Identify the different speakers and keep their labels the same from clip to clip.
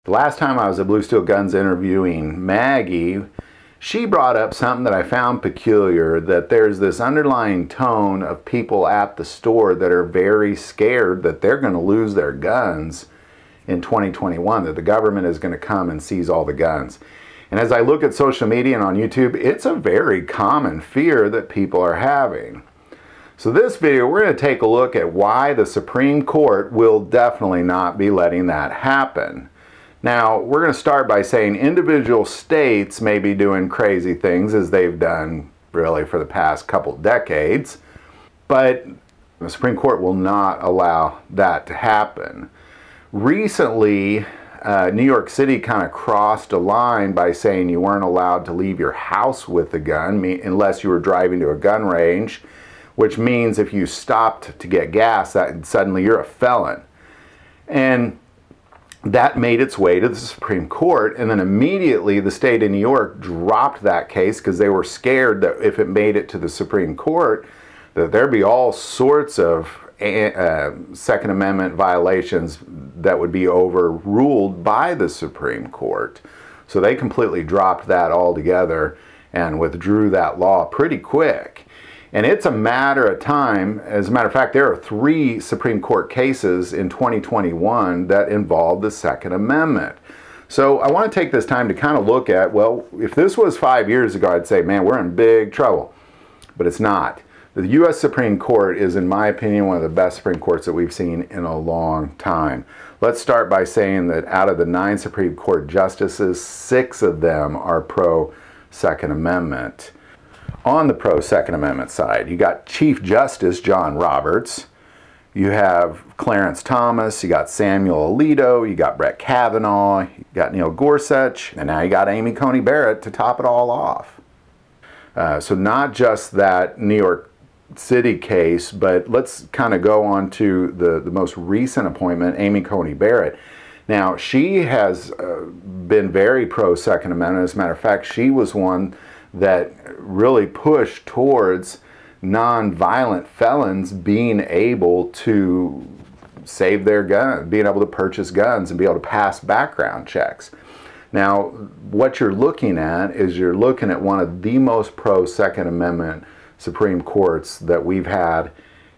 Speaker 1: The last time I was at Blue Steel Guns interviewing Maggie, she brought up something that I found peculiar, that there's this underlying tone of people at the store that are very scared that they're going to lose their guns in 2021, that the government is going to come and seize all the guns. And as I look at social media and on YouTube, it's a very common fear that people are having. So this video, we're going to take a look at why the Supreme Court will definitely not be letting that happen. Now, we're going to start by saying individual states may be doing crazy things, as they've done really for the past couple decades, but the Supreme Court will not allow that to happen. Recently, New York City kind of crossed a line by saying you weren't allowed to leave your house with a gun unless you were driving to a gun range, which means if you stopped to get gas, that suddenly you're a felon. And that made its way to the Supreme Court, and then immediately the state of New York dropped that case because they were scared that if it made it to the Supreme Court, that there'd be all sorts of Second Amendment violations that would be overruled by the Supreme Court. So they completely dropped that altogether and withdrew that law pretty quick. And it's a matter of time. As a matter of fact, there are 3 Supreme Court cases in 2021 that involve the Second Amendment. So I want to take this time to kind of look at, well, if this was 5 years ago, I'd say, man, we're in big trouble. But it's not. The U.S. Supreme Court is, in my opinion, one of the best Supreme Courts that we've seen in a long time. Let's start by saying that out of the 9 Supreme Court justices, 6 of them are pro-Second Amendment. On the pro-Second Amendment side, you got Chief Justice John Roberts, you have Clarence Thomas, you got Samuel Alito, you got Brett Kavanaugh, you got Neil Gorsuch, and now you got Amy Coney Barrett to top it all off. So not just that New York City case, but let's kind of go on to the most recent appointment, Amy Coney Barrett. Now, she has been very pro-Second Amendment. As a matter of fact, she was one that really pushed towards non-violent felons being able to save their gun, being able to purchase guns and be able to pass background checks. Now, what you're looking at is you're looking at one of the most pro-Second Amendment Supreme Courts that we've had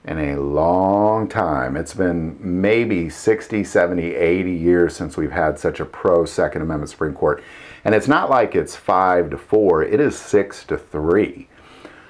Speaker 1: in a long time. It's been maybe 60, 70, 80 years since we've had such a pro-Second Amendment Supreme Court. And it's not like it's 5-4, it is 6-3.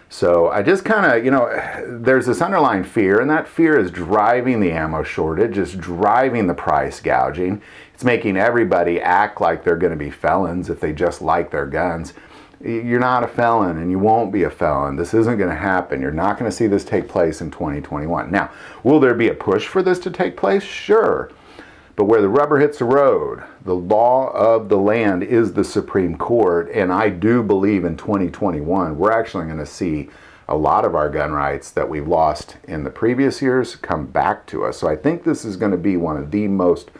Speaker 1: So I just kind of, there's this underlying fear, and that fear is driving the ammo shortage, it's driving the price gouging. It's making everybody act like they're going to be felons if they just like their guns. You're not a felon, and you won't be a felon. This isn't going to happen. You're not going to see this take place in 2021. Now, will there be a push for this to take place? Sure. But where the rubber hits the road, the law of the land is the Supreme Court, and I do believe in 2021 we're actually going to see a lot of our gun rights that we've lost in the previous years come back to us. So I think this is going to be one of the most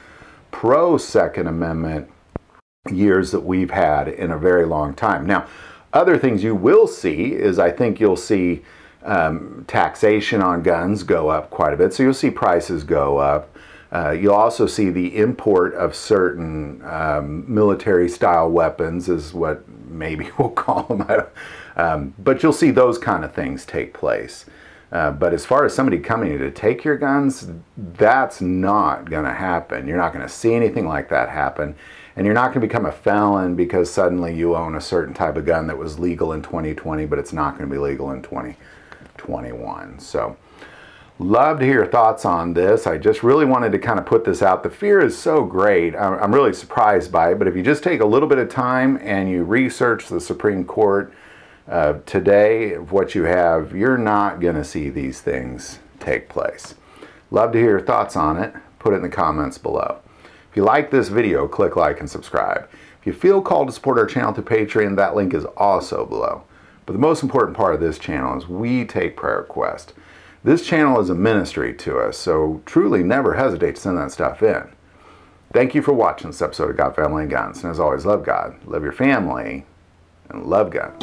Speaker 1: pro-Second Amendment years that we've had in a very long time. Now, other things you will see is I think you'll see taxation on guns go up quite a bit, so you'll see prices go up. You'll also see the import of certain military-style weapons, is what maybe we'll call them. But you'll see those kind of things take place. But as far as somebody coming in to take your guns, that's not going to happen. You're not going to see anything like that happen. And you're not going to become a felon because suddenly you own a certain type of gun that was legal in 2020, but it's not going to be legal in 2021. So, love to hear your thoughts on this. I just really wanted to kind of put this out. The fear is so great. I'm really surprised by it, but if you just take a little bit of time and you research the Supreme Court today, of what you have, you're not going to see these things take place. Love to hear your thoughts on it. Put it in the comments below. If you like this video, click like and subscribe. If you feel called to support our channel through Patreon, that link is also below. But the most important part of this channel is we take prayer requests. This channel is a ministry to us, so truly never hesitate to send that stuff in. Thank you for watching this episode of God, Family, and Guns. And as always, love God, love your family, and love guns.